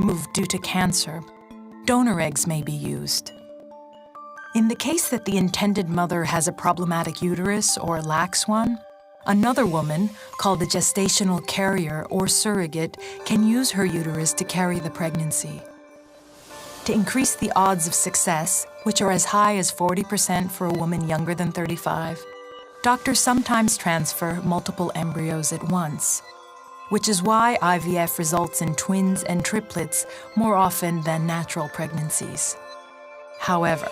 removed due to cancer, donor eggs may be used. In the case that the intended mother has a problematic uterus or lacks one, another woman, called a gestational carrier or surrogate, can use her uterus to carry the pregnancy. To increase the odds of success, which are as high as 40% for a woman younger than 35, doctors sometimes transfer multiple embryos at once, which is why IVF results in twins and triplets more often than natural pregnancies. However,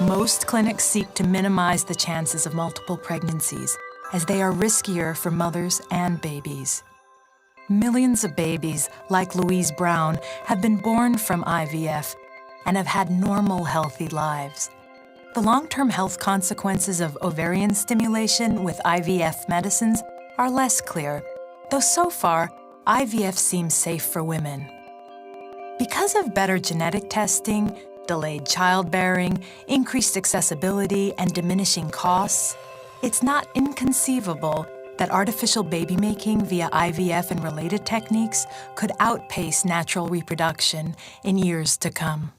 most clinics seek to minimize the chances of multiple pregnancies, as they are riskier for mothers and babies. Millions of babies, like Louise Brown, have been born from IVF and have had normal, healthy lives. The long-term health consequences of ovarian stimulation with IVF medicines are less clear, though so far, IVF seems safe for women. Because of better genetic testing, delayed childbearing, increased accessibility, and diminishing costs, it's not inconceivable that artificial baby making via IVF and related techniques could outpace natural reproduction in years to come.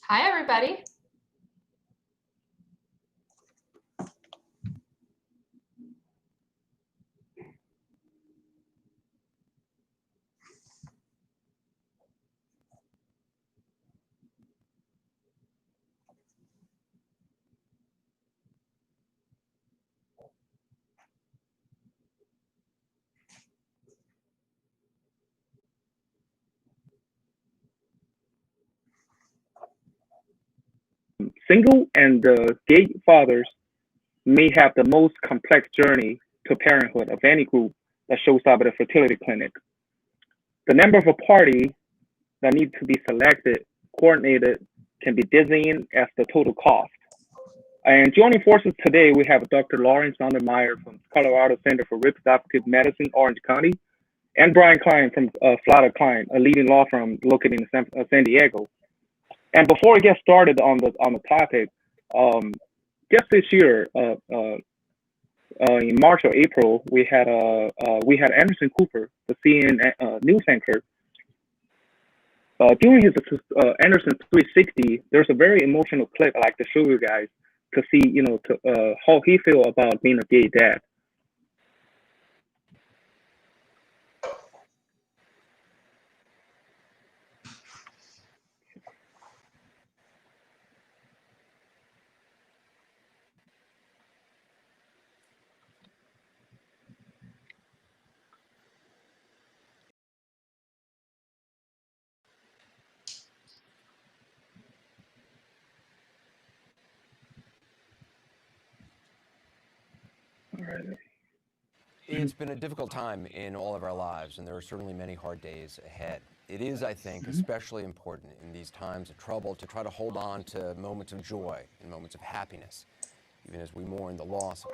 Hi, everybody. Single and gay fathers may have the most complex journey to parenthood of any group that shows up at a fertility clinic. The number of a party that need to be selected, coordinated, can be dizzying as the total cost. And joining forces today, we have Dr. Lawrence Ondermeyer from Colorado Center for Reproductive Medicine, Orange County, and Brian Klein from Flata Klein, a leading law firm located in San Diego. And before we get started on the topic, um, just this year, in March or April, we had Anderson Cooper, the CNN news anchor. During his Anderson 360, there's a very emotional clip I like to show you guys to see, how he feel about being a gay dad. All right. It's been a difficult time in all of our lives, and there are certainly many hard days ahead. It is, I think, especially important in these times of trouble to try to hold on to moments of joy and moments of happiness. Even as we mourn the loss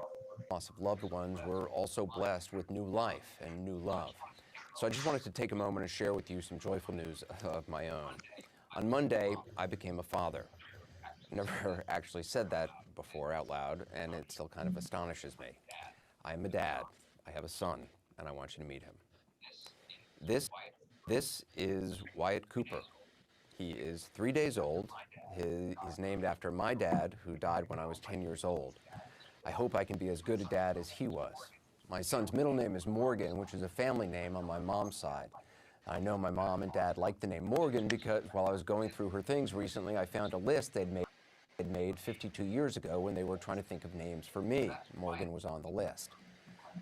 of loved ones, we're also blessed with new life and new love. So I just wanted to take a moment and share with you some joyful news of my own. On Monday, I became a father. Never actually said that before out loud, and it still kind of astonishes me. I am a dad. I have a son, and I want you to meet him. This is Wyatt Cooper. He is 3 days old. He's named after my dad, who died when I was 10 years old. I hope I can be as good a dad as he was. My son's middle name is Morgan, which is a family name on my mom's side. I know my mom and dad liked the name Morgan because while I was going through her things recently, I found a list they'd made 52 years ago when they were trying to think of names for me. Morgan was on the list.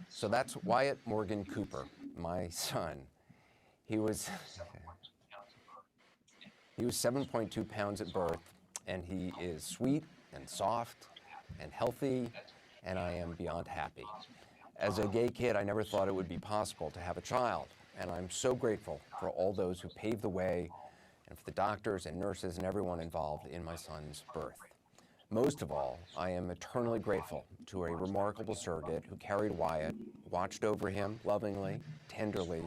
So that's Wyatt Morgan Cooper, my son. He was 7.2 pounds at birth, and he is sweet and soft and healthy, and I am beyond happy. As a gay kid, I never thought it would be possible to have a child, and I'm so grateful for all those who paved the way and for the doctors and nurses and everyone involved in my son's birth. Most of all, I am eternally grateful to a remarkable surrogate who carried Wyatt, watched over him lovingly, tenderly,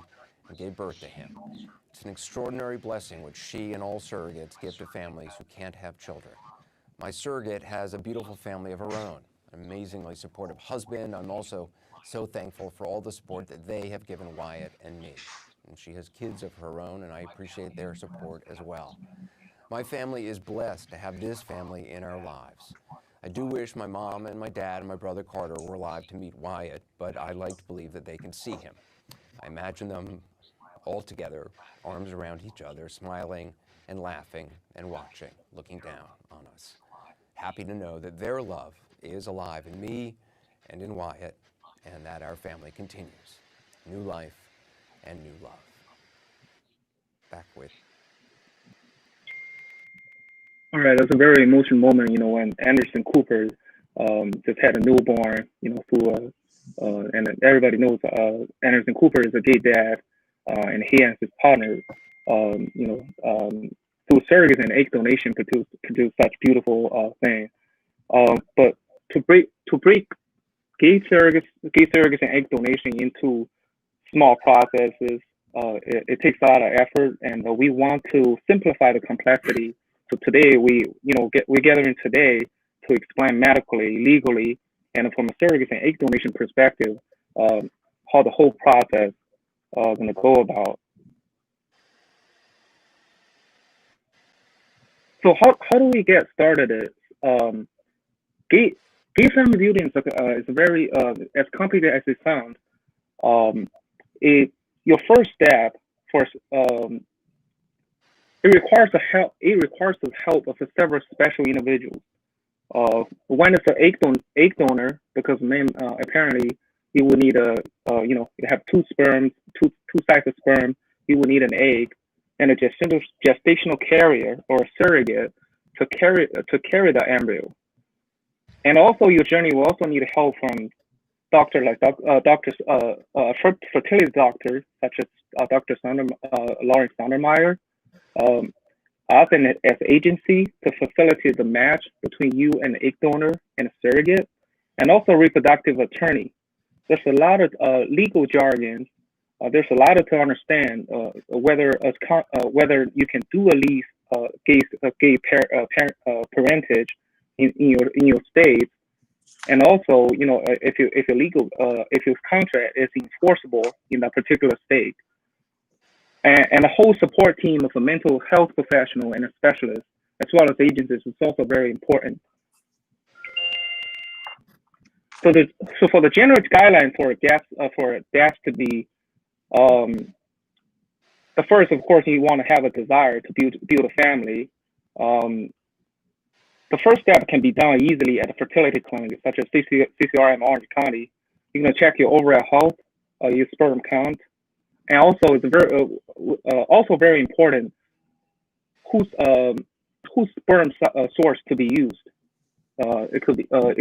and gave birth to him. It's an extraordinary blessing which she and all surrogates give to families who can't have children. My surrogate has a beautiful family of her own, an amazingly supportive husband. I'm also so thankful for all the support that they have given Wyatt and me. And she has kids of her own, and I appreciate their support as well. My family is blessed to have this family in our lives. I do wish my mom and my dad and my brother Carter were alive to meet Wyatt, but I like to believe that they can see him. I imagine them all together, arms around each other, smiling and laughing and watching, looking down on us. Happy to know that their love is alive in me and in Wyatt, and that our family continues. New life and new love. Back with All right, that's a very emotional moment, when Anderson Cooper just had a newborn, and everybody knows Anderson Cooper is a gay dad, and he and his partner, through surrogacy and egg donation, produce such beautiful things. But to break gay surrogacy and egg donation into small processes, it takes a lot of effort, and we want to simplify the complexity. So today we're gathering today to explain medically, legally, and from a surrogacy and egg donation perspective, how the whole process going to go about. So how do we get started? Gay gay family building is a very as complicated as it sounds. Um, it Your first step for it requires the help of several special individuals. One is the egg donor because apparently you would need you have two sperms, two sides of sperm. You would need an egg and a gestational carrier or a surrogate to carry the embryo. And also, your journey will also need help from fertility doctors such as Lawrence Sondermeyer, um, us as agency to facilitate the match between you and the egg donor and a surrogate, and also reproductive attorney. There's a lot of legal jargon. There's a lot to understand whether you can do a lease parentage in your state, and also if your contract is enforceable in that particular state, and a whole support team of a mental health professional and a specialist as well as agencies is also very important. So for the general guideline for DAPS to be, the first, of course, you want to have a desire to build a family. The first step can be done easily at a fertility clinic such as CCRM Orange County. You're going to check your overall health, your sperm count, and also it's also very important whose sperm source to be used. It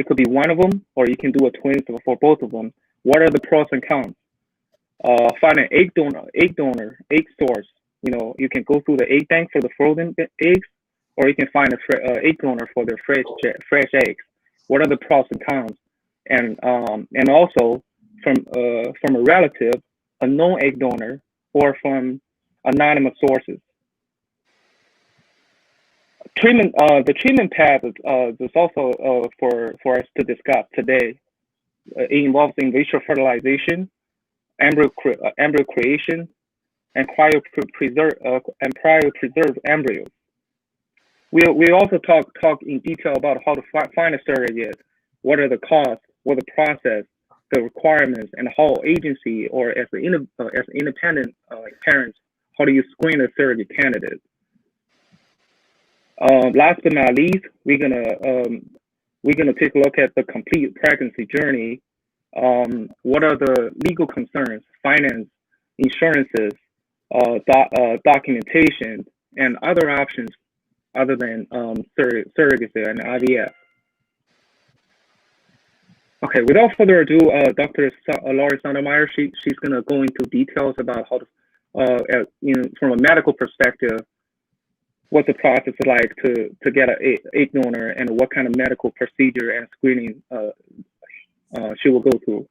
could be one of them, or you can do a twin for both of them. What are the pros and cons? Find an egg source. You can go through the egg bank for the frozen eggs, or you can find a egg donor for their fresh eggs. What are the pros and cons? And also from a relative, a known egg donor, or from anonymous sources. The treatment path is also for us to discuss today. It involves in vitro fertilization, embryo creation, and cryopreserved embryos. We also talk in detail about how to find a surrogate, what are the costs, what the process, the requirements, and how agency or as independent parents, how do you screen a surrogate candidate? Last but not least, we're gonna take a look at the complete pregnancy journey. What are the legal concerns, finance, insurances, documentation, and other options other than surrogacy and IVF. Okay, without further ado, Dr. Laurie Sondermeyer, she's going to go into details about how to, from a medical perspective, what the process is like to get an egg donor and what kind of medical procedure and screening she will go through.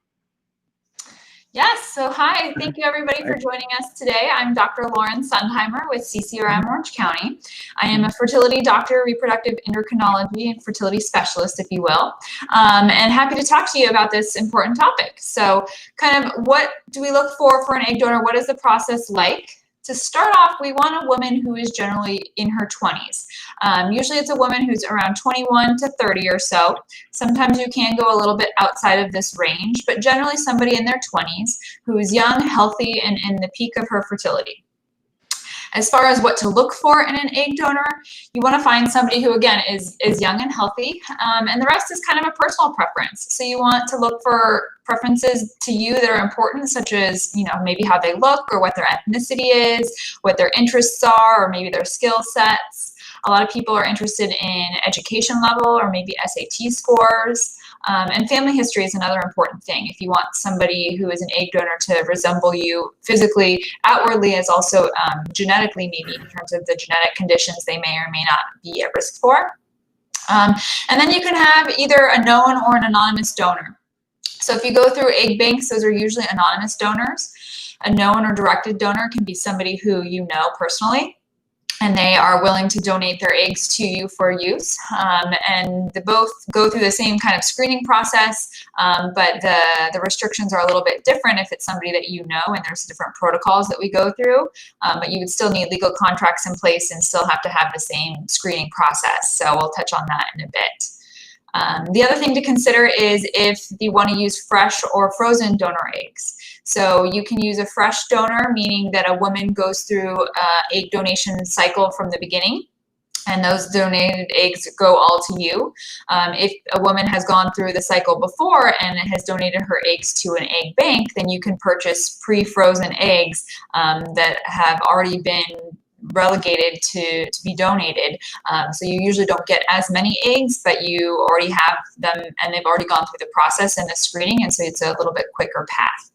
Yes, so hi, thank you everybody for joining us today. I'm Dr. Lauren Sundheimer with CCRM Orange County. I am a fertility doctor, reproductive endocrinology, and fertility specialist, if you will, and happy to talk to you about this important topic. So kind of what do we look for an egg donor? What is the process like? To start off, we want a woman who is generally in her 20s. Usually it's a woman who's around 21 to 30 or so. Sometimes you can go a little bit outside of this range, but generally somebody in their 20s who is young, healthy, and in the peak of her fertility. As far as what to look for in an egg donor, you want to find somebody who, again, is young and healthy, and the rest is kind of a personal preference. So you want to look for preferences to you that are important, such as, maybe how they look or what their ethnicity is, what their interests are, or maybe their skill sets. A lot of people are interested in education level or maybe SAT scores. And family history is another important thing. If you want somebody who is an egg donor to resemble you physically, outwardly, as also genetically, maybe in terms of the genetic conditions they may or may not be at risk for. And then you can have either a known or an anonymous donor. So if you go through egg banks, those are usually anonymous donors. A known or directed donor can be somebody who you know personally, and they are willing to donate their eggs to you for use. And they both go through the same kind of screening process, but the restrictions are a little bit different if it's somebody that you know, and there's different protocols that we go through, but you would still need legal contracts in place and still have to have the same screening process. So we'll touch on that in a bit. The other thing to consider is if you want to use fresh or frozen donor eggs. So you can use a fresh donor, meaning that a woman goes through an egg donation cycle from the beginning, and those donated eggs go all to you. If a woman has gone through the cycle before and has donated her eggs to an egg bank, then you can purchase pre-frozen eggs that have already been relegated to be donated. So you usually don't get as many eggs, but you already have them and they've already gone through the process and the screening, and so it's a little bit quicker path.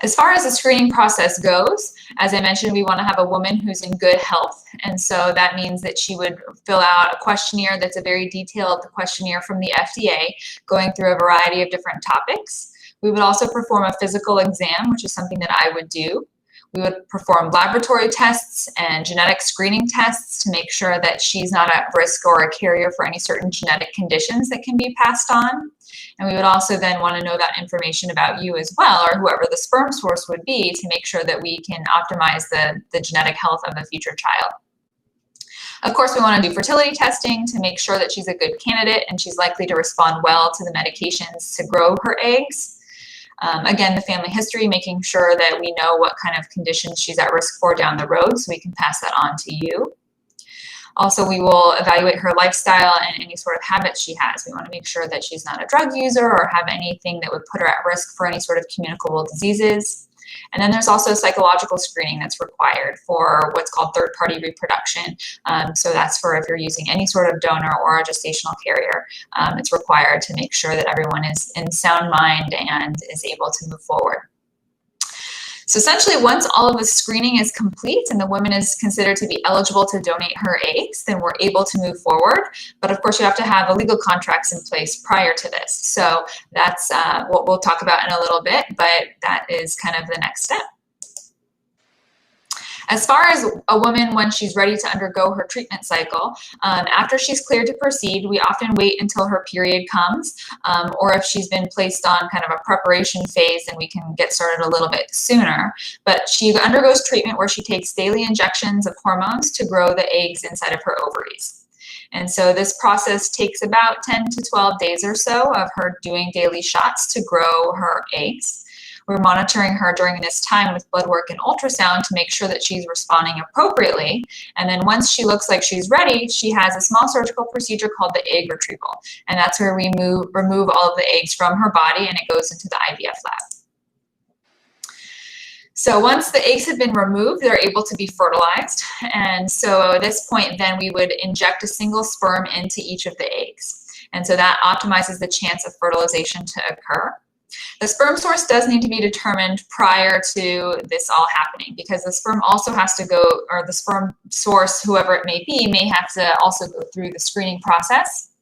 As far as the screening process goes, as I mentioned, we want to have a woman who's in good health. And so that means that she would fill out a questionnaire that's a very detailed questionnaire from the FDA, going through a variety of different topics. We would also perform a physical exam, which is something that I would do. We would perform laboratory tests and genetic screening tests to make sure that she's not at risk or a carrier for any certain genetic conditions that can be passed on. And we would also then want to know that information about you as well, or whoever the sperm source would be, to make sure that we can optimize the genetic health of the future child. Of course, we want to do fertility testing to make sure that she's a good candidate and she's likely to respond well to the medications to grow her eggs. Again, the family history, making sure that we know what kind of conditions she's at risk for down the road so we can pass that on to you. Also, we will evaluate her lifestyle and any sort of habits she has. We want to make sure that she's not a drug user or have anything that would put her at risk for any sort of communicable diseases. And then there's also psychological screening that's required for what's called third-party reproduction. So that's for if you're using any sort of donor or a gestational carrier. It's required to make sure that everyone is in sound mind and is able to move forward. So essentially, once all of the screening is complete and the woman is considered to be eligible to donate her eggs, then we're able to move forward. But of course, you have to have a legal contracts in place prior to this. So that's what we'll talk about in a little bit, but that is kind of the next step. As far as a woman when she's ready to undergo her treatment cycle, after she's cleared to proceed, we often wait until her period comes, or if she's been placed on kind of a preparation phase, then we can get started a little bit sooner. But she undergoes treatment where she takes daily injections of hormones to grow the eggs inside of her ovaries. And so this process takes about 10 to 12 days or so of her doing daily shots to grow her eggs. We're monitoring her during this time with blood work and ultrasound to make sure that she's responding appropriately. And then once she looks like she's ready, she has a small surgical procedure called the egg retrieval. And that's where we remove all of the eggs from her body and it goes into the IVF lab. So once the eggs have been removed, they're able to be fertilized. And so at this point, then we would inject a single sperm into each of the eggs. And so that optimizes the chance of fertilization to occur. The sperm source does need to be determined prior to this all happening because the sperm also has to go, or the sperm source, whoever it may have to also go through the screening process.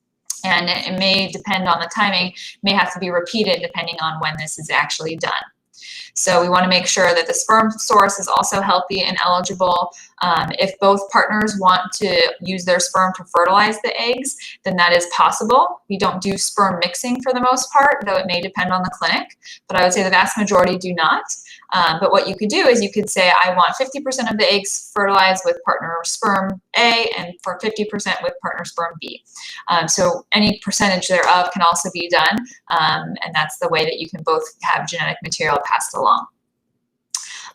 And it may depend on the timing, may have to be repeated depending on when this is actually done. So we want to make sure that the sperm source is also healthy and eligible. If both partners want to use their sperm to fertilize the eggs, then that is possible. We don't do sperm mixing for the most part, though it may depend on the clinic, but I would say the vast majority do not. But what you could do is you could say, I want 50% of the eggs fertilized with partner sperm A and for 50% with partner sperm B. So any percentage thereof can also be done, and that's the way that you can both have genetic material passed along.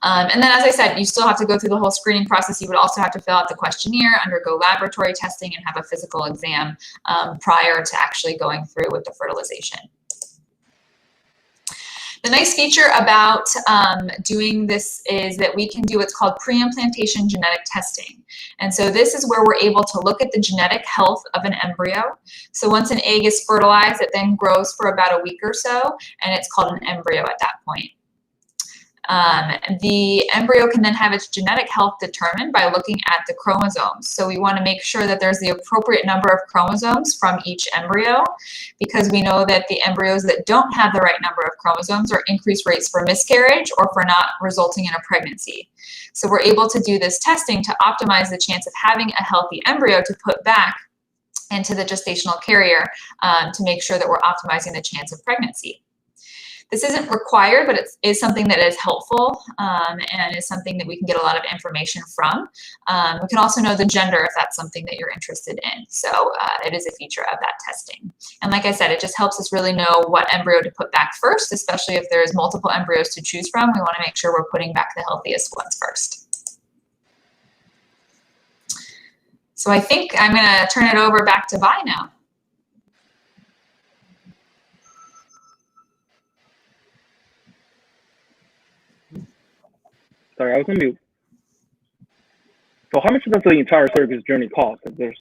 And then, as I said, you still have to go through the whole screening process. You would also have to fill out the questionnaire, undergo laboratory testing, and have a physical exam prior to actually going through with the fertilization. The nice feature about doing this is that we can do what's called pre-implantation genetic testing. And so this is where we're able to look at the genetic health of an embryo. So once an egg is fertilized, it then grows for about a week or so, and it's called an embryo at that point. The embryo can then have its genetic health determined by looking at the chromosomes. So we want to make sure that there's the appropriate number of chromosomes from each embryo, because we know that the embryos that don't have the right number of chromosomes are increased rates for miscarriage or for not resulting in a pregnancy. So we're able to do this testing to optimize the chance of having a healthy embryo to put back into the gestational carrier to make sure that we're optimizing the chance of pregnancy. This isn't required, but it is something that is helpful and is something that we can get a lot of information from. We can also know the gender if that's something that you're interested in. So it is a feature of that testing. And like I said, it just helps us really know what embryo to put back first, especially if there's multiple embryos to choose from. We want to make sure we're putting back the healthiest ones first. So I think I'm going to turn it over back to Vi now. Sorry, I was on mute. So how much does the entire surrogacy journey cost? There's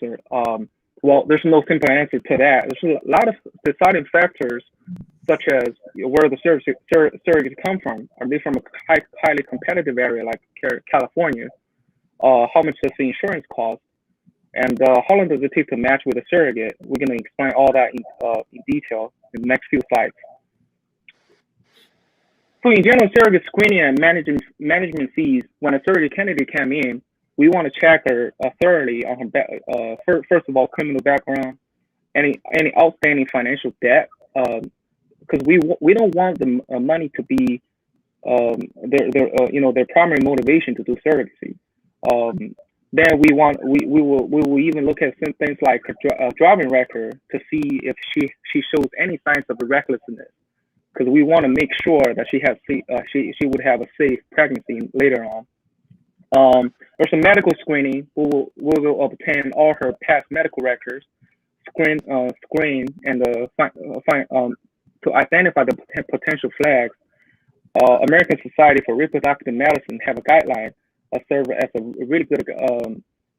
no simple answer to that. There's a lot of deciding factors, such as where the surrogates come from. Are they from a highly competitive area like California? How much does the insurance cost? And how long does it take to match with a surrogate? We're going to explain all that in detail in the next few slides. So in general, surrogate screening and management fees, when a surrogate candidate come in, we want to check her thoroughly on her, first of all, criminal background, any outstanding financial debt, because we don't want the money to be their primary motivation to do surrogacy. Then we will even look at some things like a driving record to see if she shows any signs of recklessness, because we want to make sure that she would have a safe pregnancy later on. There's a medical screening. We will obtain all her past medical records, screen and to identify the potential flags. American Society for Reproductive Medicine have a guideline that serve as a really good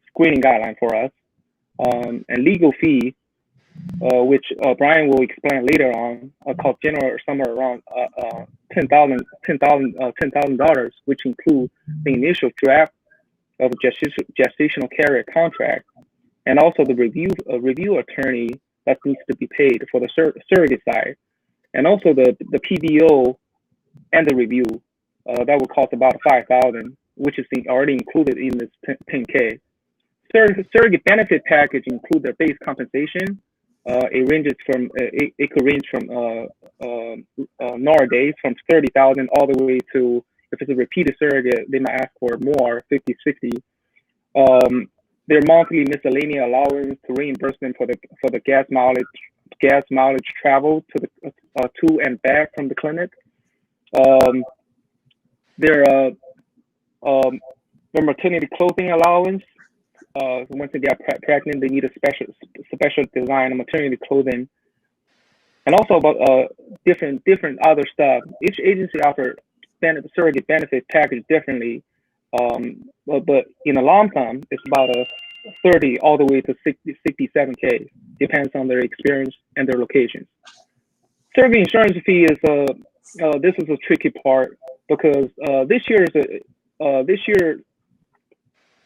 screening guideline for us. And legal fee, which Brian will explain later on, cost general somewhere around $10,000, which include the initial draft of a gestational carrier contract, and also the review attorney that needs to be paid for the surrogate side, and also the PBO and the review that would cost about $5,000, which is already included in this 10K. Surrogate benefit package include their base compensation. It could range from nowadays from 30,000 all the way to, if it's a repeated surrogate, they might ask for more, 50, 60. Their monthly miscellaneous allowance to reimbursement for the gas mileage travel to and back from the clinic. Their maternity clothing allowance. Once they get pregnant, they need a special design of maternity clothing, and also about different other stuff. Each agency offers surrogate benefit package differently, but in the long term, it's about a 30 all the way to 67K, depends on their experience and their locations. Surrogate insurance fee is this is a tricky part, because this year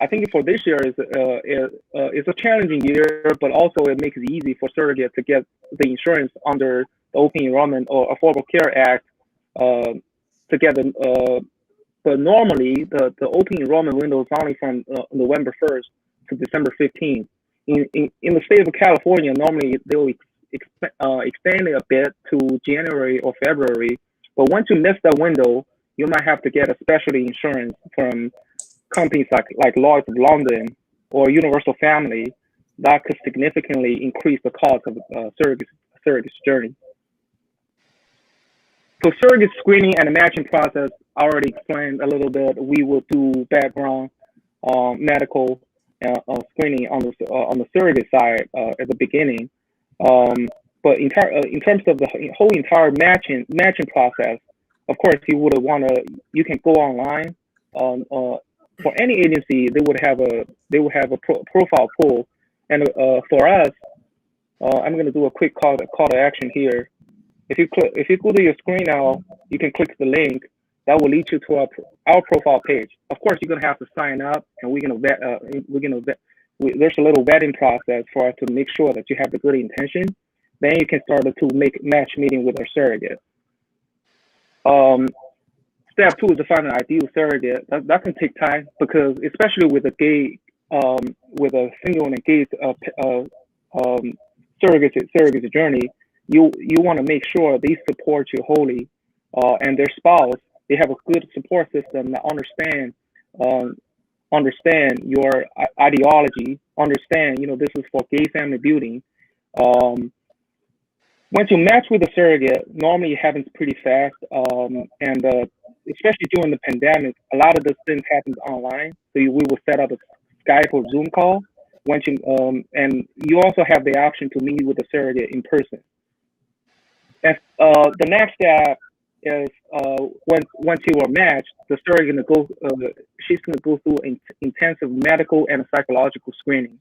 I think for this year is a challenging year, but also it makes it easy for surrogates to get the insurance under the Open Enrollment or Affordable Care Act together. But normally the open enrollment window is only from November 1st to December 15th. In the state of California, normally they will extend it a bit to January or February. But once you miss that window, you might have to get a specialty insurance from companies like Lloyd's of London or Universal Family that could significantly increase the cost of surrogacy journey. So surrogate screening and the matching process, I already explained a little bit. We will do background medical screening on the surrogate side at the beginning. But in terms of the whole entire matching process, of course, you can go online. For any agency, they would have a profile pool, and for us, I'm going to do a quick call to action here. If you go to your screen now, you can click the link that will lead you to our profile page. Of course, you're going to have to sign up, and we're going to vet. There's a little vetting process for us to make sure that you have the good intention. Then you can start to make match meeting with our surrogate. Step 2 is to find an ideal surrogate. That can take time, because especially with a single and engaged surrogacy journey, you want to make sure they support you wholly, and their spouse, they have a good support system that understand your ideology, understand this is for gay family building. Once you match with a surrogate, normally it happens pretty fast, and especially during the pandemic, a lot of those things happens online. So we will set up a Skype or Zoom call. And you also have the option to meet with the surrogate in person. And the next step is once you are matched, the surrogate she's going to go through intensive medical and psychological screening.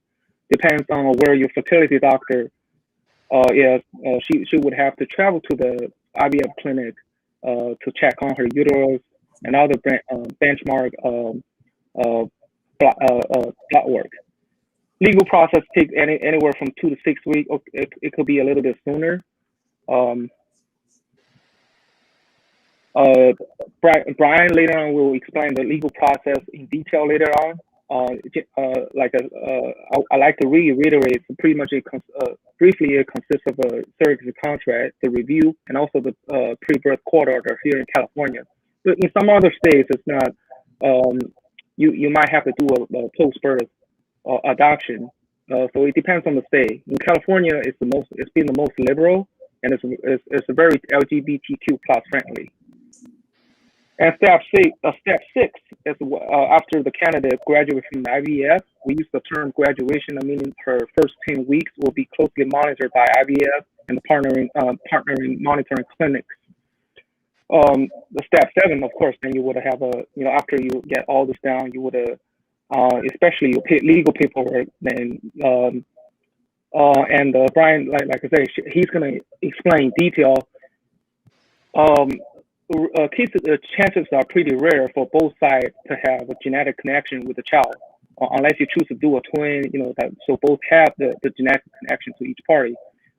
Depends on where your fertility doctor is. She would have to travel to the IVF clinic to check on her uterus and other benchmark blood work. Legal process takes anywhere from 2 to 6 weeks. It could be a little bit sooner. Um, Brian later on will explain the legal process in detail later on. I like to reiterate. So pretty much, briefly, it consists of a surrogacy contract, the review, and also the pre-birth court order here in California. But in some other states, it's not. You might have to do a post-birth adoption. So it depends on the state. In California, it's been the most liberal, and it's a very LGBTQ plus friendly. And step six is after the candidate graduates from IVF. We use the term graduation, meaning her first 10 weeks will be closely monitored by IVF and the partnering monitoring clinics. The step 7, of course, then you would have after you get all this down, you would especially your legal paperwork. Then Brian, like I say, he's going to explain detail. Chances are pretty rare for both sides to have a genetic connection with the child, unless you choose to do a twin. So both have the genetic connection to each party.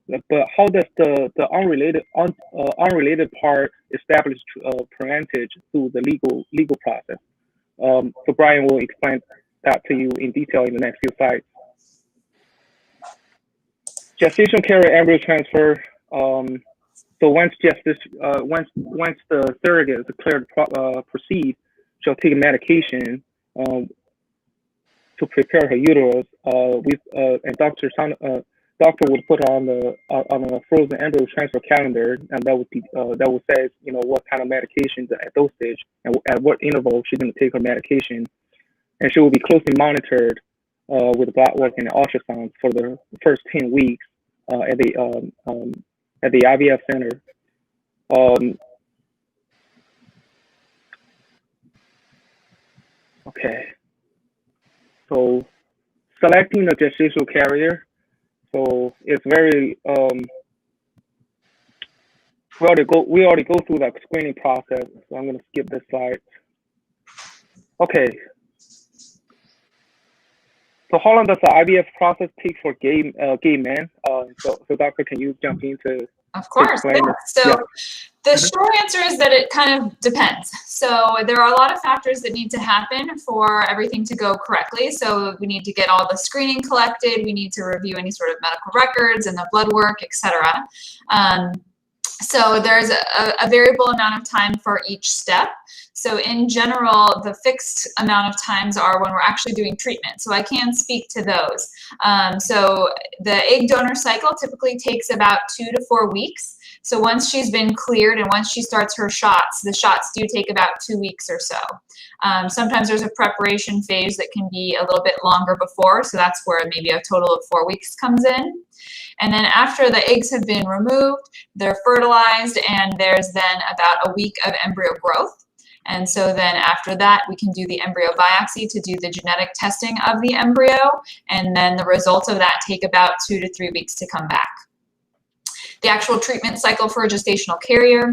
But how does the unrelated part establish parentage through the legal process? So Brian will explain that to you in detail in the next few slides. Gestational carrier embryo transfer. So once the surrogate is declared to proceed, she'll take a medication to prepare her uterus. And doctor would put on a frozen embryo transfer calendar, and that would say what kind of medication at those stage and at what interval she's going to take her medication, and she will be closely monitored with blood work and ultrasound for the first 10 weeks at the IVF center. Okay. So selecting the gestational carrier. So it's very we already go through that screening process. So I'm going to skip this slide. Okay. So how long does the IVF process take for gay men? So doctor, can you jump into? Of course. Yeah. So the short answer is that it kind of depends. So there are a lot of factors that need to happen for everything to go correctly. So we need to get all the screening collected. We need to review any sort of medical records and the blood work, etc. So there's a variable amount of time for each step. So in general, the fixed amount of times are when we're actually doing treatment. So I can speak to those. So the egg donor cycle typically takes about 2 to 4 weeks. So once she's been cleared and once she starts her shots, the shots do take about 2 weeks or so. Sometimes there's a preparation phase that can be a little bit longer before. So that's where maybe a total of 4 weeks comes in. And then after the eggs have been removed, they're fertilized, and there's then about a week of embryo growth. And so then after that, we can do the embryo biopsy to do the genetic testing of the embryo. And then the results of that take about 2 to 3 weeks to come back. The actual treatment cycle for a gestational carrier.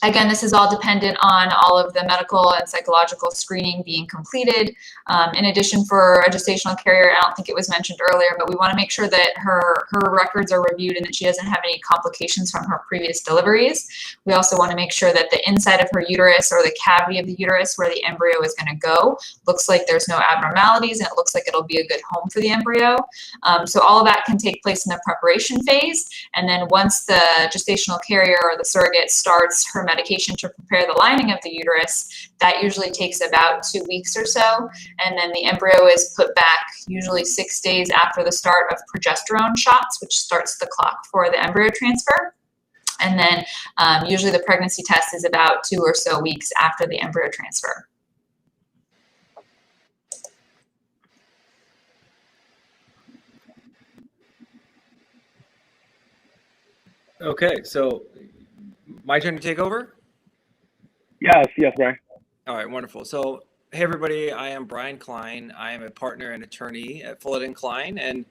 Again, this is all dependent on all of the medical and psychological screening being completed. In addition, for a gestational carrier, I don't think it was mentioned earlier, but we want to make sure that her records are reviewed and that she doesn't have any complications from her previous deliveries. We also want to make sure that the inside of her uterus, or the cavity of the uterus where the embryo is going to go, looks like there's no abnormalities, and it looks like it'll be a good home for the embryo. So all of that can take place in the preparation phase. And then once the gestational carrier or the surrogate starts her medication to prepare the lining of the uterus, that usually takes about 2 weeks or so. And then the embryo is put back usually 6 days after the start of progesterone shots, which starts the clock for the embryo transfer. And then usually the pregnancy test is about 2 or so weeks after the embryo transfer. Okay, so my turn to take over? Yes, Brian. All right, wonderful. So Hey everybody, I am Brian Klein. I am a partner and attorney at Fullett & Klein, and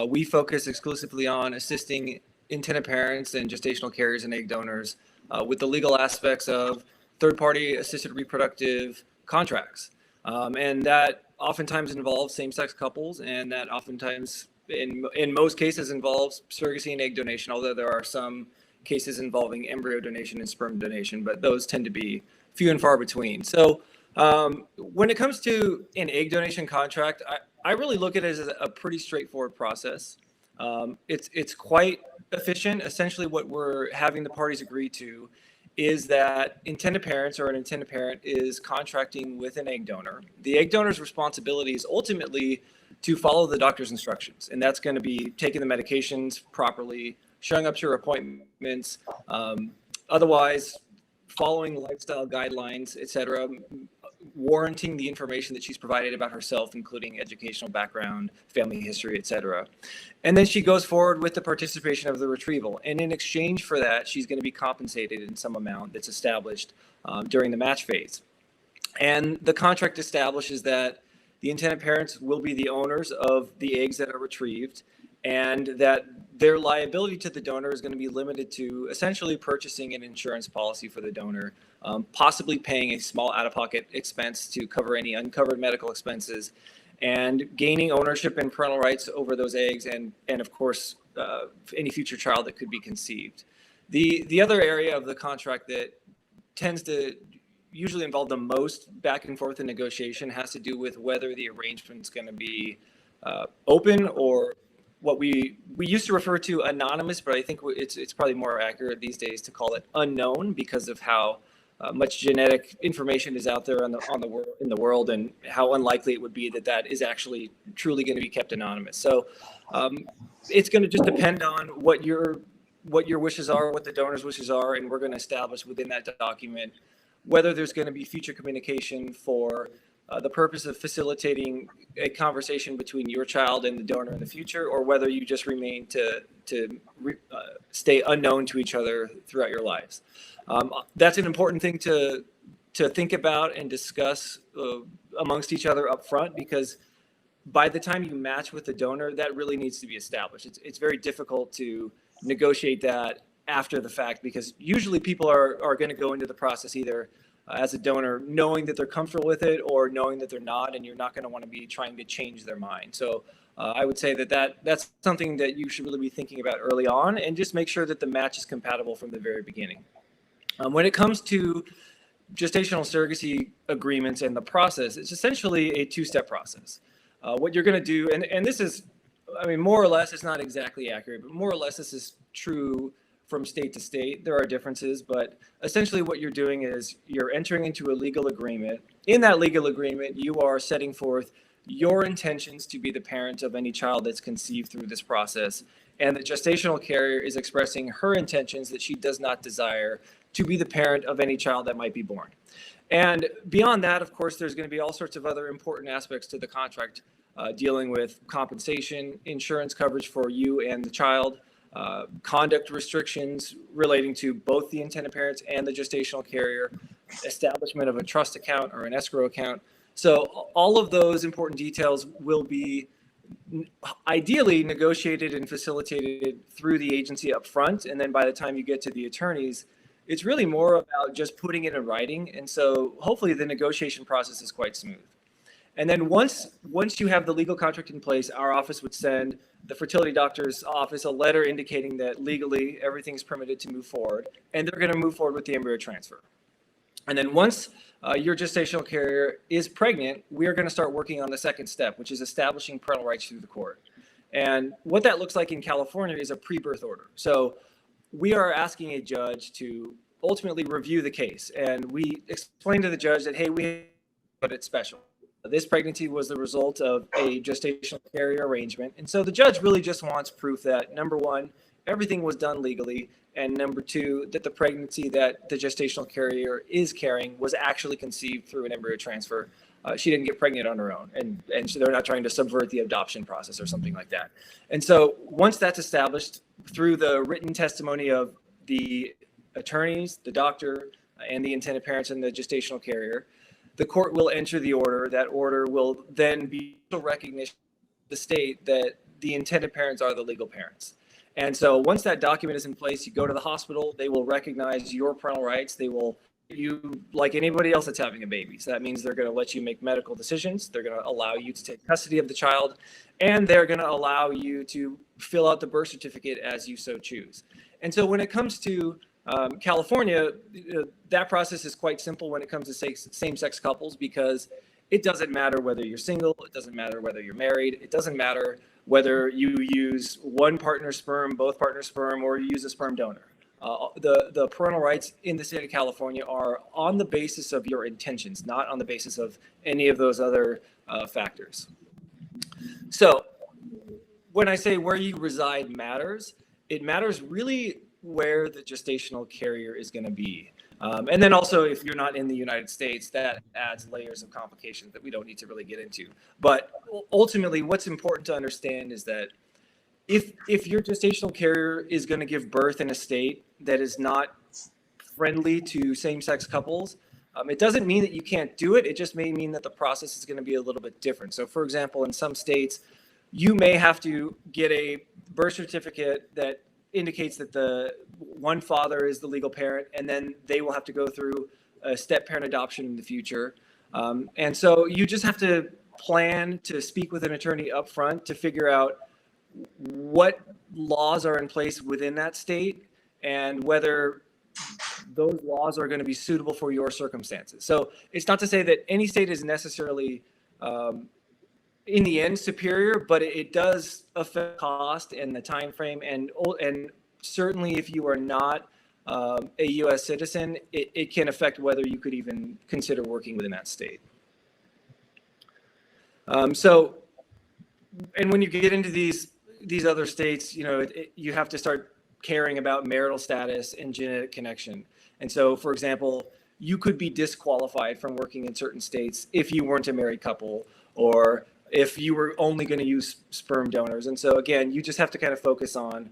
we focus exclusively on assisting intended parents and gestational carriers and egg donors with the legal aspects of third-party assisted reproductive contracts. And that oftentimes involves same-sex couples, and that oftentimes, in most cases, involves surrogacy and egg donation, although there are some cases involving embryo donation and sperm donation, but those tend to be few and far between. So when it comes to an egg donation contract, I really look at it as a pretty straightforward process. It's quite efficient. Essentially, what we're having the parties agree to is that intended parents or an intended parent is contracting with an egg donor. The egg donor's responsibility is ultimately to follow the doctor's instructions, and that's going to be taking the medications properly, showing up to your appointments, otherwise following lifestyle guidelines, etc., warranting the information that she's provided about herself, including educational background, family history, etc. And then she goes forward with the participation of the retrieval. And in exchange for that, she's going to be compensated in some amount that's established during the match phase. And the contract establishes that the intended parents will be the owners of the eggs that are retrieved, and that their liability to the donor is going to be limited to essentially purchasing an insurance policy for the donor, possibly paying a small out-of-pocket expense to cover any uncovered medical expenses, and gaining ownership and parental rights over those eggs, and of course, any future child that could be conceived. The other area of the contract that tends to usually involve the most back and forth in negotiation has to do with whether the arrangement's going to be open, or what we used to refer to anonymous, but I think it's probably more accurate these days to call it unknown, because of how much genetic information is out there in the world, and how unlikely it would be that is actually truly going to be kept anonymous. So it's going to just depend on what your wishes are, what the donor's wishes are, and we're going to establish within that document whether there's going to be future communication for the purpose of facilitating a conversation between your child and the donor in the future, or whether you just remain to stay unknown to each other throughout your lives. That's an important thing to think about and discuss amongst each other up front, because by the time you match with the donor, that really needs to be established. It's very difficult to negotiate that after the fact, because usually people are going to go into the process either as a donor knowing that they're comfortable with it, or knowing that they're not, and you're not going to want to be trying to change their mind. So I would say that's something that you should really be thinking about early on, and just make sure that the match is compatible from the very beginning. When it comes to gestational surrogacy agreements and the process, it's essentially a two-step process. What you're going to do, and this is, I mean, more or less, it's not exactly accurate, but more or less this is true from state to state. There are differences, but essentially what you're doing is you're entering into a legal agreement. In that legal agreement, you are setting forth your intentions to be the parent of any child that's conceived through this process, and the gestational carrier is expressing her intentions that she does not desire to be the parent of any child that might be born. And beyond that, of course, there's going to be all sorts of other important aspects to the contract, dealing with compensation, insurance coverage for you and the child, conduct restrictions relating to both the intended parents and the gestational carrier, establishment of a trust account or an escrow account. So all of those important details will be ideally negotiated and facilitated through the agency up front. And then by the time you get to the attorneys, it's really more about just putting it in writing. And so hopefully the negotiation process is quite smooth. And then once you have the legal contract in place, our office would send the fertility doctor's office a letter indicating that legally everything's permitted to move forward, and they're going to move forward with the embryo transfer. And then once your gestational carrier is pregnant, we are going to start working on the second step, which is establishing parental rights through the court. And what that looks like in California is a pre-birth order. So we are asking a judge to ultimately review the case. And we explain to the judge that, hey, we put it special. This pregnancy was the result of a gestational carrier arrangement. And so the judge really just wants proof that, number one, everything was done legally, and number two, that the pregnancy that the gestational carrier is carrying was actually conceived through an embryo transfer. She didn't get pregnant on her own, and so they're not trying to subvert the adoption process or something like that. And so once that's established through the written testimony of the attorneys, the doctor, and the intended parents and the gestational carrier, the court will enter the order. That order will then be recognition of the state that the intended parents are the legal parents. And so once that document is in place, you go to the hospital, they will recognize your parental rights. They will you like anybody else that's having a baby. So that means they're going to let you make medical decisions. They're going to allow you to take custody of the child, and they're going to allow you to fill out the birth certificate as you so choose. And so when it comes to California, that process is quite simple when it comes to same-sex couples, because it doesn't matter whether you're single, it doesn't matter whether you're married, it doesn't matter whether you use one partner's sperm, both partners' sperm, or you use a sperm donor. The parental rights in the state of California are on the basis of your intentions, not on the basis of any of those other factors. So when I say where you reside matters, it matters really where the gestational carrier is going to be. And then also, if you're not in the United States, that adds layers of complications that we don't need to really get into. But ultimately, what's important to understand is that if your gestational carrier is going to give birth in a state that is not friendly to same-sex couples, it doesn't mean that you can't do it. It just may mean that the process is going to be a little bit different. So, for example, in some states, you may have to get a birth certificate that indicates that the one father is the legal parent, and then they will have to go through a step-parent adoption in the future. And so you just have to plan to speak with an attorney up front to figure out what laws are in place within that state and whether those laws are going to be suitable for your circumstances. So it's not to say that any state is necessarily in the end superior, but it does affect cost and the time frame, and certainly if you are not a U.S. citizen, it can affect whether you could even consider working within that state. So, and when you get into these other states, you have to start caring about marital status and genetic connection. And so, for example, you could be disqualified from working in certain states if you weren't a married couple, or if you were only going to use sperm donors. And so again, you just have to kind of focus on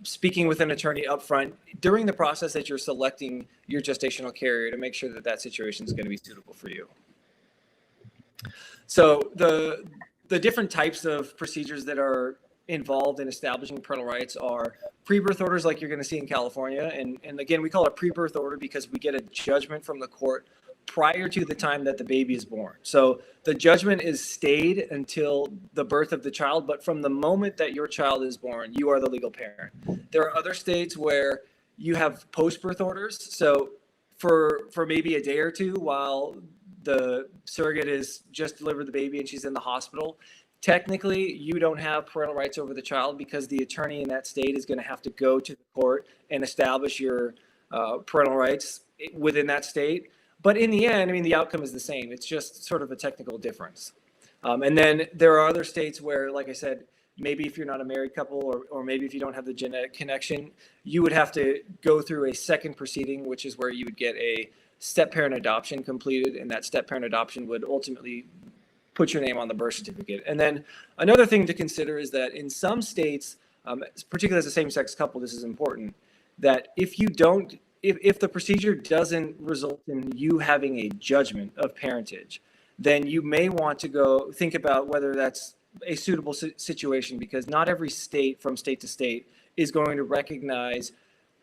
speaking with an attorney up front during the process that you're selecting your gestational carrier to make sure that that situation is going to be suitable for you. So the different types of procedures that are involved in establishing parental rights are pre-birth orders, like you're going to see in California. And again, we call it a pre-birth order because we get a judgment from the court prior to the time that the baby is born. So the judgment is stayed until the birth of the child, but from the moment that your child is born, you are the legal parent. There are other states where you have post-birth orders. So for maybe a day or two while the surrogate has just delivered the baby and she's in the hospital, technically you don't have parental rights over the child because the attorney in that state is going to have to go to the court and establish your parental rights within that state. But in the end, I mean, the outcome is the same. It's just sort of a technical difference. And then there are other states where, like I said, maybe if you're not a married couple, or maybe if you don't have the genetic connection, you would have to go through a second proceeding, which is where you would get a step-parent adoption completed, and that step-parent adoption would ultimately put your name on the birth certificate. And then another thing to consider is that in some states, particularly as a same-sex couple, this is important, that if the procedure doesn't result in you having a judgment of parentage, then you may want to go think about whether that's a suitable situation, because not every state from state to state is going to recognize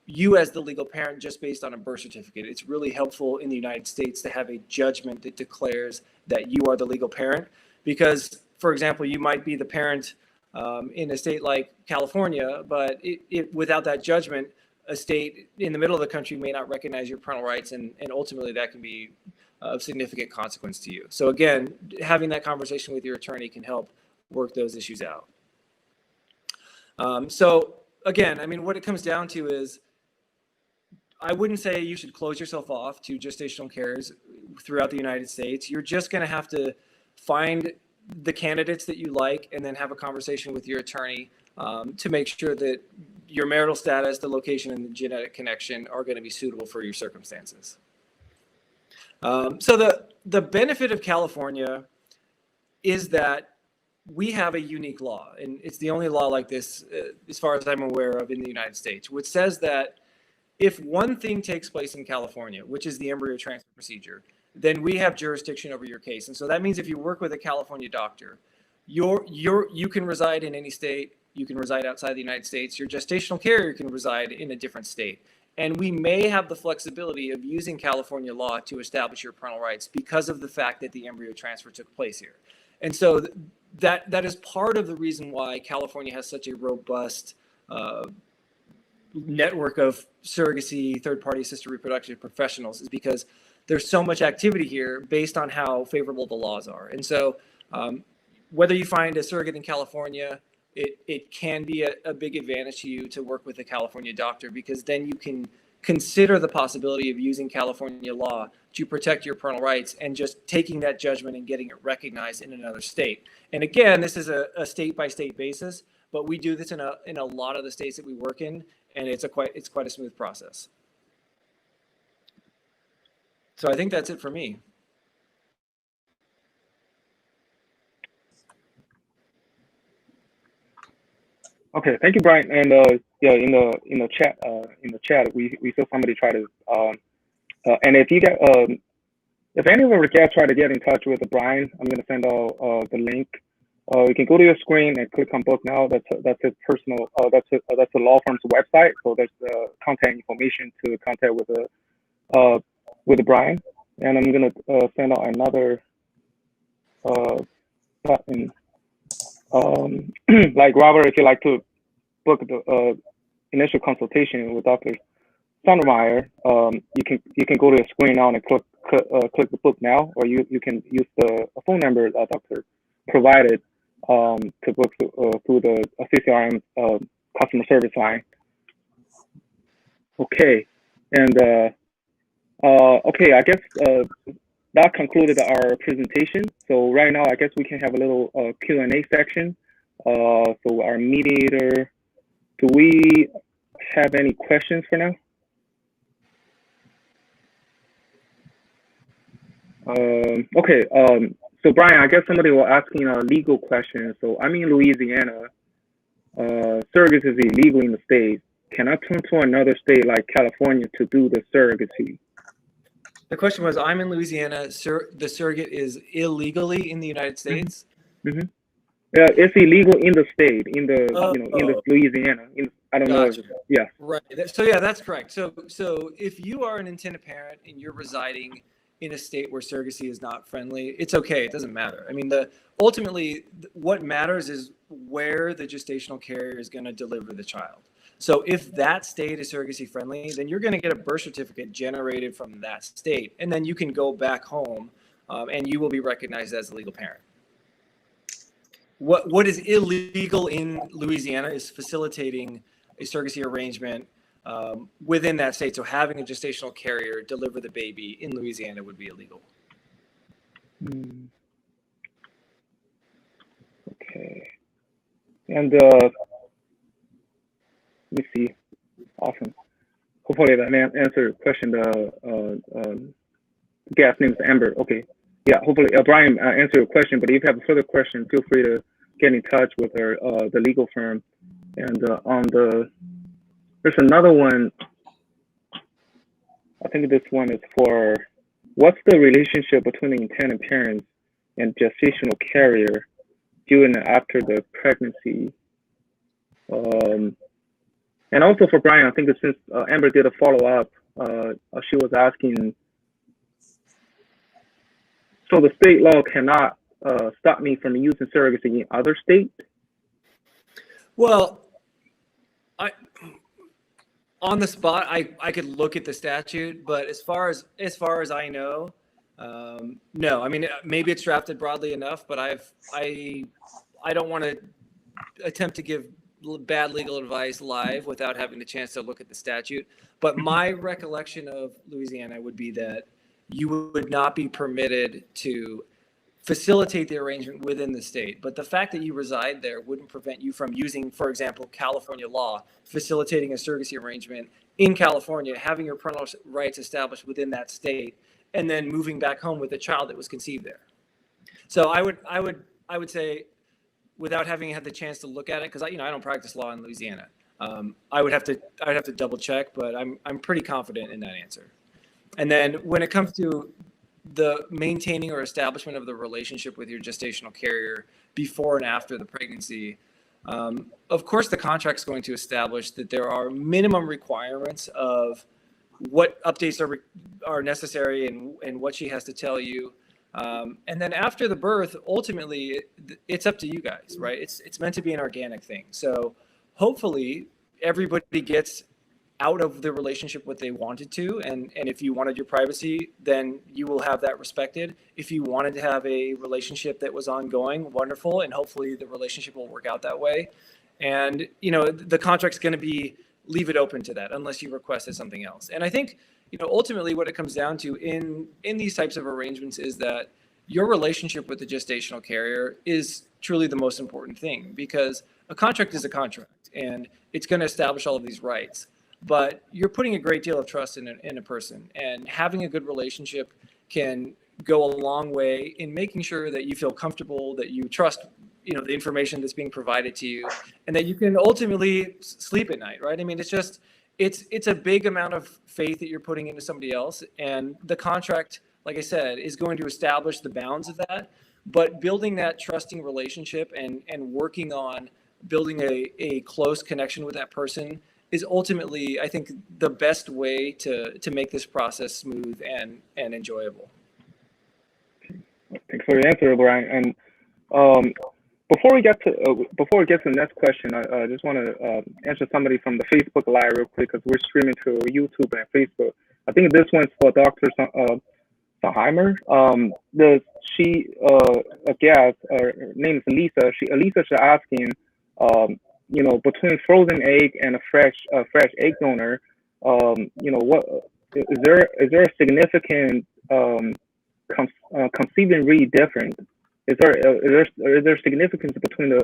you as the legal parent just based on a birth certificate. It's really helpful in the United States to have a judgment that declares that you are the legal parent, because, for example, you might be the parent in a state like California, but without that judgment, a state in the middle of the country may not recognize your parental rights, and ultimately that can be of significant consequence to you. So again, having that conversation with your attorney can help work those issues out. So again, I mean, what it comes down to is, I wouldn't say you should close yourself off to gestational carers throughout the United States. You're just going to have to find the candidates that you like and then have a conversation with your attorney to make sure that your marital status, the location, and the genetic connection are going to be suitable for your circumstances. So the benefit of California is that we have a unique law, and it's the only law like this, as far as I'm aware of, in the United States, which says that if one thing takes place in California, which is the embryo transfer procedure, then we have jurisdiction over your case. And so that means if you work with a California doctor, you can reside in any state, you can reside outside the United States, your gestational carrier can reside in a different state. And we may have the flexibility of using California law to establish your parental rights because of the fact that the embryo transfer took place here. And so that is part of the reason why California has such a robust network of surrogacy, third-party assisted reproduction professionals, is because there's so much activity here based on how favorable the laws are. And so whether you find a surrogate in California, it can be a big advantage to you to work with a California doctor, because then you can consider the possibility of using California law to protect your parental rights and just taking that judgment and getting it recognized in another state. And again, this is a state-by-state basis, but we do this in a lot of the states that we work in, and it's quite a smooth process. So I think that's it for me. Okay, thank you, Brian. And yeah, in the chat, we saw somebody try to and if you get if any of our guests try to get in touch with Brian, I'm going to send out the link. You can go to your screen and click on book now. That's his personal. That's the law firm's website. So there's the contact information to contact with Brian. And I'm going to send out another button. Like Robert, if you like to book the initial consultation with Dr. Sondermeyer, you can go to the screen now and click the book now, or you can use the phone number that Dr. provided to book through the CCRM customer service line. Okay, and okay, I guess that concluded our presentation. So right now, I guess we can have a little Q&A section. So our mediator, do we have any questions for now? Okay, so Brian, I guess somebody was asking a legal question. So I'm in Louisiana. Surrogacy is illegal in the state. Can I turn to another state like California to do the surrogacy? The question was, I'm in Louisiana. The surrogate is illegally in the United States. Mm-hmm. Yeah, it's illegal in the state, in the in the Louisiana. I don't know. Yeah. Right. So yeah, that's correct. So if you are an intended parent and you're residing in a state where surrogacy is not friendly, it's okay. It doesn't matter. I mean, ultimately what matters is where the gestational carrier is going to deliver the child. So if that state is surrogacy friendly, then you're going to get a birth certificate generated from that state, and then you can go back home and you will be recognized as a legal parent. What is illegal in Louisiana is facilitating a surrogacy arrangement within that state. So having a gestational carrier deliver the baby in Louisiana would be illegal. Okay. And let me see. Awesome. Hopefully that answered the question. The guest name is Amber. Okay. Yeah, hopefully Brian answered your question, but if you have a further question, feel free to get in touch with her, the legal firm. And there's another one. I think this one is for, what's the relationship between the intended parents and gestational carrier during and after the pregnancy? And also for Brian, I think that since Amber did a follow-up, she was asking, so the state law cannot stop me from using surrogacy in other states? Well, on the spot, I could look at the statute, but as far as I know, no. I mean, maybe it's drafted broadly enough, but I don't want to attempt to give bad legal advice live without having the chance to look at the statute. But my recollection of Louisiana would be that you would not be permitted to facilitate the arrangement within the state. But the fact that you reside there wouldn't prevent you from using, for example, California law, facilitating a surrogacy arrangement in California, having your parental rights established within that state, and then moving back home with a child that was conceived there. So I would say, without having had the chance to look at it, because I don't practice law in Louisiana, I would have to double check, but I'm pretty confident in that answer. And then when it comes to the maintaining or establishment of the relationship with your gestational carrier before and after the pregnancy. Of course, the contract's going to establish that there are minimum requirements of what updates are necessary and what she has to tell you. And then after the birth, ultimately, it's up to you guys, right? It's meant to be an organic thing. So hopefully everybody gets out of the relationship what they wanted to. And if you wanted your privacy, then you will have that respected. If you wanted to have a relationship that was ongoing, wonderful. And hopefully the relationship will work out that way. And, the contract's going to be leave it open to that unless you requested something else. And I think, ultimately what it comes down to in these types of arrangements is that your relationship with the gestational carrier is truly the most important thing, because a contract is a contract and it's going to establish all of these rights. But you're putting a great deal of trust in a person, and having a good relationship can go a long way in making sure that you feel comfortable, that you trust, the information that's being provided to you, and that you can ultimately sleep at night, right? I mean, it's a big amount of faith that you're putting into somebody else, and the contract, like I said, is going to establish the bounds of that. But building that trusting relationship and working on building a close connection with that person is ultimately, I think, the best way to make this process smooth and enjoyable. Thanks for your answer, Brian. And before we get to the next question, I just want to answer somebody from the Facebook Live real quick, because we're streaming to YouTube and Facebook. I think this one's for Dr. Sonheimer. A guest, her name is Lisa. Lisa's asking, between frozen egg and a fresh egg donor, what is there a significant conceiving rate difference? Is there significance between the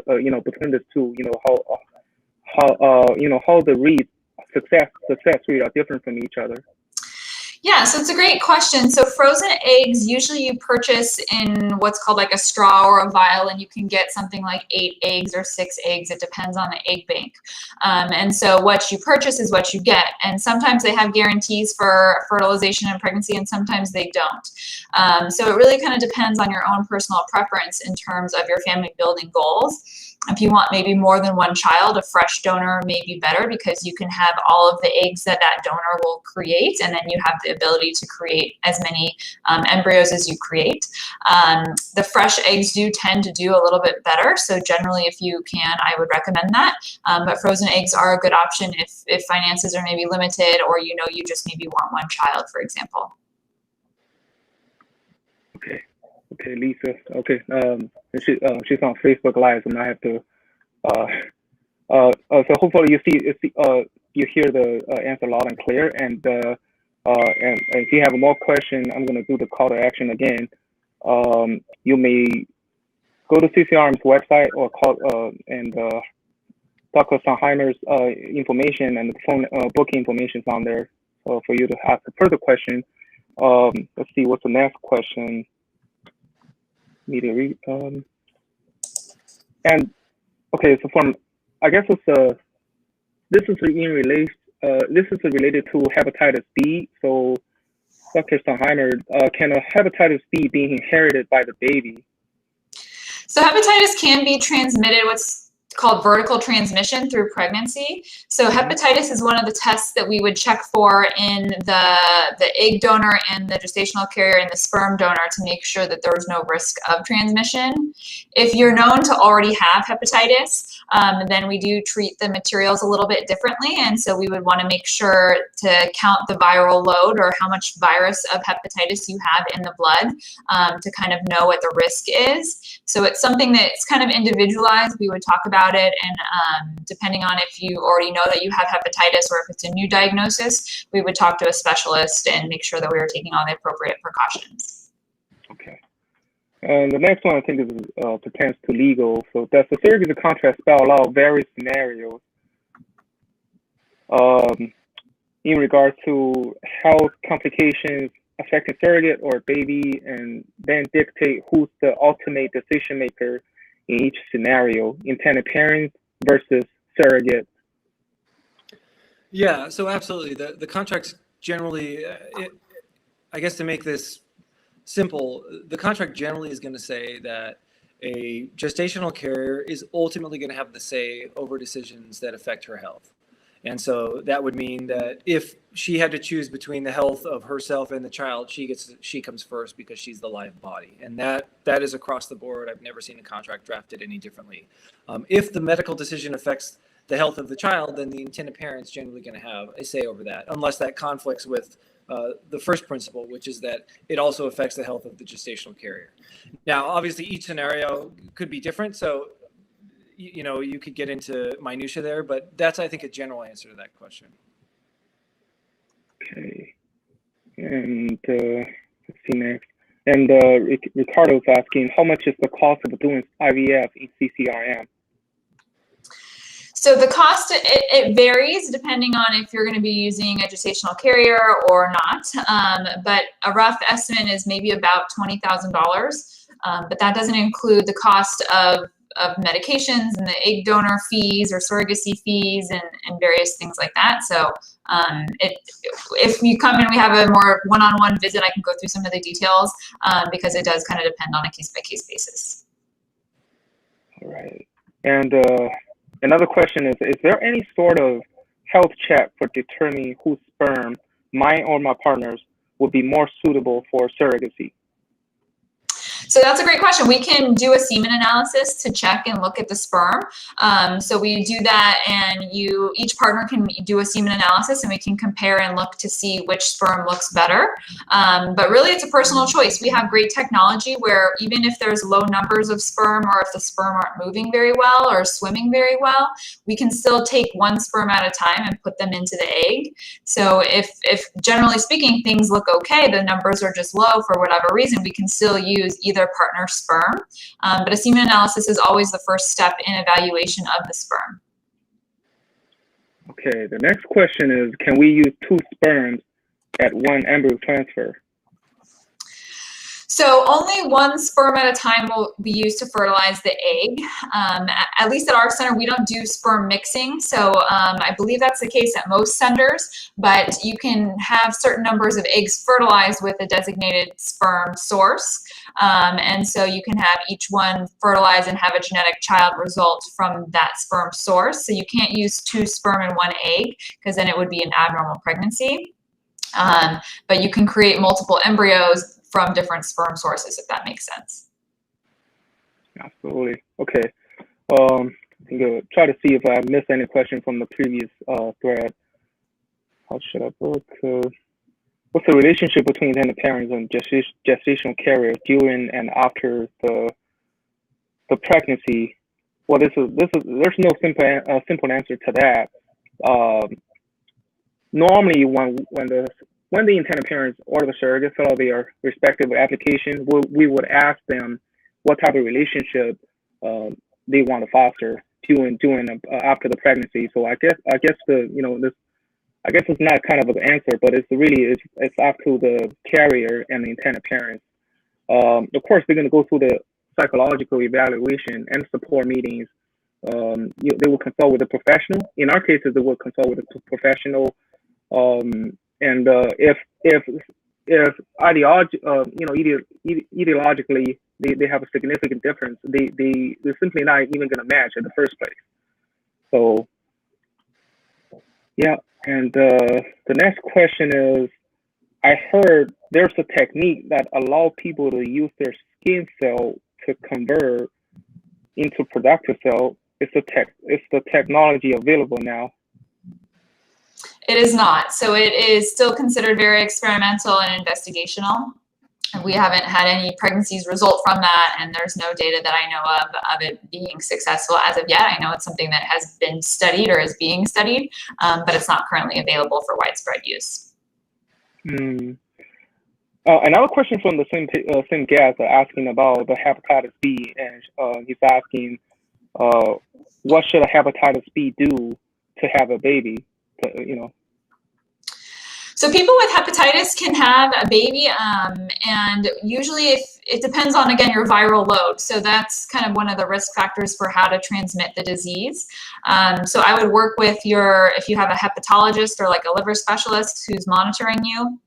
two? How the read success rate are different from each other? Yeah, so it's a great question. So frozen eggs, usually you purchase in what's called like a straw or a vial, and you can get something like 8 eggs or 6 eggs. It depends on the egg bank. And so what you purchase is what you get. And sometimes they have guarantees for fertilization and pregnancy, and sometimes they don't. So it really kind of depends on your own personal preference in terms of your family building goals. If you want maybe more than one child, a fresh donor may be better, because you can have all of the eggs that donor will create, and then you have the ability to create as many embryos as you create. The fresh eggs do tend to do a little bit better, so generally if you can, I would recommend that. But frozen eggs are a good option if finances are maybe limited, or you just maybe want one child, for example. Okay, Lisa. Okay, she's on Facebook Live, and I have to. So hopefully you hear the answer loud and clear. And if you have more question, I'm going to do the call to action again. You may go to CCRM's website or call and Dr. Sonheimer's information and the phone booking information is on there for you to ask a further question. Let's see, what's the next question? And okay, so I guess this is related to hepatitis B. So, Dr. Sonheimer, can a hepatitis B be inherited by the baby? So hepatitis can be transmitted, what's called vertical transmission, through pregnancy. So hepatitis is one of the tests that we would check for in the egg donor and the gestational carrier and the sperm donor to make sure that there was no risk of transmission. If you're known to already have hepatitis, then we do treat the materials a little bit differently. And so we would want to make sure to count the viral load, or how much virus of hepatitis you have in the blood, to kind of know what the risk is. So it's something that's kind of individualized. We would talk about it, and depending on if you already know that you have hepatitis or if it's a new diagnosis, we would talk to a specialist and make sure that we were taking all the appropriate precautions. Okay. And the next one I think is pertains to legal. So does the surrogacy contract spell out various scenarios in regard to health complications affecting surrogate or baby, and then dictate who's the ultimate decision maker in each scenario, intended parents versus surrogate? Yeah, so absolutely. The contracts generally, I guess to make this simple, the contract generally is going to say that a gestational carrier is ultimately going to have the say over decisions that affect her health. And so that would mean that if she had to choose between the health of herself and the child, she comes first because she's the live body. And that is across the board. I've never seen a contract drafted any differently. If the medical decision affects the health of the child, then the intended parent's generally going to have a say over that, unless that conflicts with the first principle, which is that it also affects the health of the gestational carrier. Now, obviously, each scenario could be different. So you could get into minutia there, but that's, I think, a general answer to that question. Okay. And let's see next. And Ricardo's asking, how much is the cost of doing IVF in CCRM? So the cost, it varies depending on if you're going to be using a gestational carrier or not. But a rough estimate is maybe about $20,000. But that doesn't include the cost of medications and the egg donor fees or surrogacy fees and various things like that. So if you come in, we have a more one-on-one visit, I can go through some of the details because it does kind of depend on a case-by-case basis. All right. And another question is there any sort of health check for determining whose sperm, mine or my partner's, would be more suitable for surrogacy? So that's a great question. We can do a semen analysis to check and look at the sperm. So we do that, and each partner can do a semen analysis, and we can compare and look to see which sperm looks better. But really, it's a personal choice. We have great technology where even if there's low numbers of sperm, or if the sperm aren't moving very well or swimming very well, we can still take one sperm at a time and put them into the egg. So if generally speaking things look okay, the numbers are just low for whatever reason, we can still use either partner sperm, but a semen analysis is always the first step in evaluation of the sperm. Okay, the next question is, can we use 2 sperms at one embryo transfer? So only one sperm at a time will be used to fertilize the egg. At least at our center, we don't do sperm mixing. So I believe that's the case at most centers, but you can have certain numbers of eggs fertilized with a designated sperm source. And so you can have each one fertilize and have a genetic child result from that sperm source. So you can't use 2 sperm in 1 egg because then it would be an abnormal pregnancy. But you can create multiple embryos from different sperm sources, if that makes sense. Absolutely. Okay. I'm going to try to see if I missed any question from the previous thread. How should I look? What's the relationship between intended parents and gestational carrier during and after the pregnancy? Well, there's no simple answer to that. Normally, when the intended parents or the surrogate fill out their respective applications, we would ask them what type of relationship they want to foster during after the pregnancy. So I guess it's not kind of an answer, but it's up to the carrier and the intended parents. Of course, they're going to go through the psychological evaluation and support meetings. They will consult with a professional. In our cases, they will consult with a professional. And if ideologically they have a significant difference, they're simply not even going to match in the first place. So yeah. And the next question is, I heard there's a technique that allows people to use their skin cell to convert into productive cell. It's the technology available now. It is not. So it is still considered very experimental and investigational. We haven't had any pregnancies result from that, and there's no data that I know of it being successful as of yet. I know it's something that has been studied or is being studied, but it's not currently available for widespread use. Another question from the same guest asking about the hepatitis B, and he's asking, what should a hepatitis B do to have a baby? So people with hepatitis can have a baby, and usually it depends on, again, your viral load. So that's kind of one of the risk factors for how to transmit the disease. So I would work with if you have a hepatologist or like a liver specialist who's monitoring you,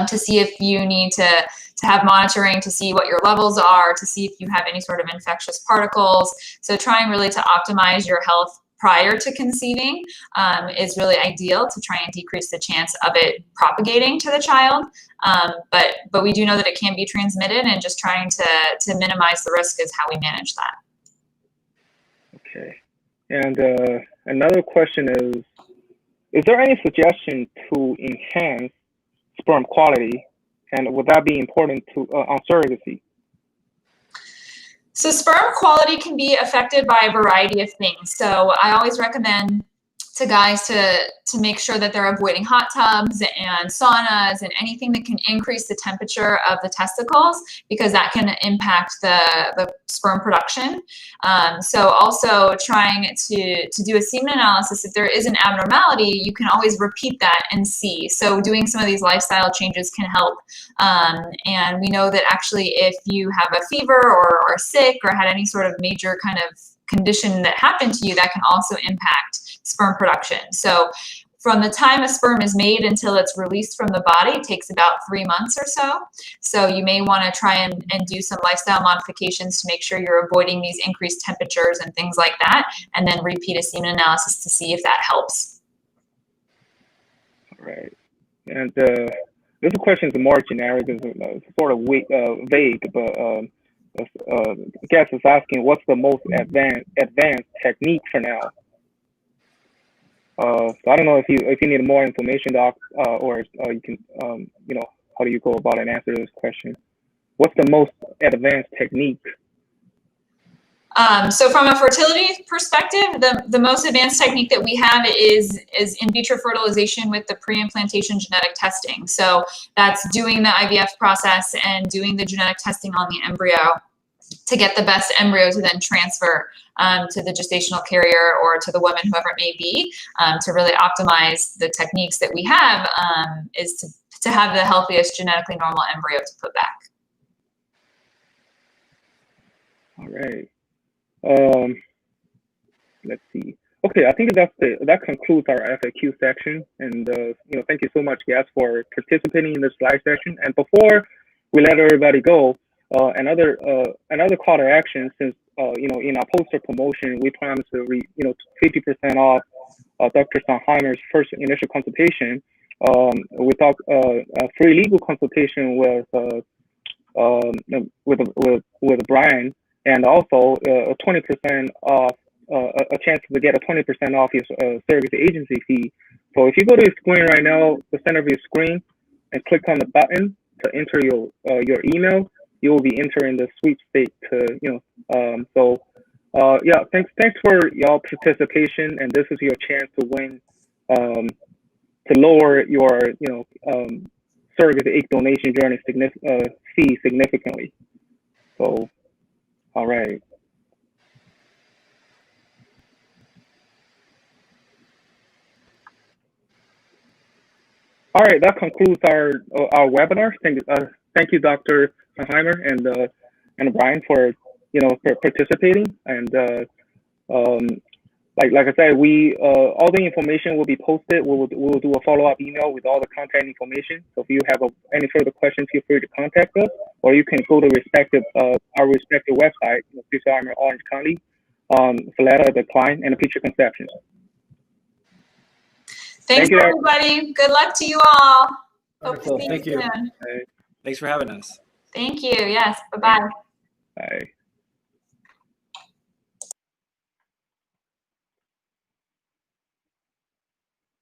to see if you need to to have monitoring to see what your levels are, to see if you have any sort of infectious particles. So trying really to optimize your health prior to conceiving is really ideal to try and decrease the chance of it propagating to the child. But we do know that it can be transmitted, and just trying to minimize the risk is how we manage that. Okay. And another question is there any suggestion to enhance sperm quality, and would that be important to on surrogacy? So sperm quality can be affected by a variety of things. So I always recommend to guys to make sure that they're avoiding hot tubs and saunas and anything that can increase the temperature of the testicles, because that can impact the sperm production. So also trying to do a semen analysis. If there is an abnormality, you can always repeat that and see. So doing some of these lifestyle changes can help. And we know that actually if you have a fever or are sick or had any sort of major kind of condition that happened to you, that can also impact sperm production. So from the time a sperm is made until it's released from the body, it takes about 3 months or so. So you may want to try and do some lifestyle modifications to make sure you're avoiding these increased temperatures and things like that, and then repeat a semen analysis to see if that helps. All right. And this question is more generic, it's sort of vague, but guest is asking, what's the most advanced technique for now? So I don't know if you need more information, Doc, or you can, how do you go about and answer this question? What's the most advanced technique? So from a fertility perspective, the most advanced technique that we have is in vitro fertilization with the pre-implantation genetic testing. So that's doing the IVF process and doing the genetic testing on the embryo to get the best embryo to then transfer to the gestational carrier or to the woman, whoever it may be, to really optimize the techniques that we have, is to have the healthiest genetically normal embryo to put back. All right. Let's see. Okay, I think that concludes our FAQ section. And thank you so much, guys, for participating in this live session. And before we let everybody go, another call to action, since in our poster promotion we promise to 50% off Dr. Sandheimer's first initial consultation. We talk a free legal consultation with Brian, and also a 20% off, a chance to get a 20% off your surrogacy agency fee. So if you go to the screen right now, the center of your screen, and click on the button to enter your email, you will be entering the sweepstakes to thanks for y'all participation, and this is your chance to win, to lower your surrogate egg donation journey fee significantly. So all right. All right, that concludes our webinar. Thank you, Dr. Sandheimer and Brian, for participating. And like I said, all the information will be posted. We will do a follow-up email with all the contact information. So if you have any further questions, feel free to contact us, or you can go to our respective website, CC Armor Orange County, Saletta, Decline, and the Future Conceptions. Thanks, everybody. Good luck to you all. Wonderful. Thank you. Thanks for having us. Thank you. Yes. Bye-bye. Bye.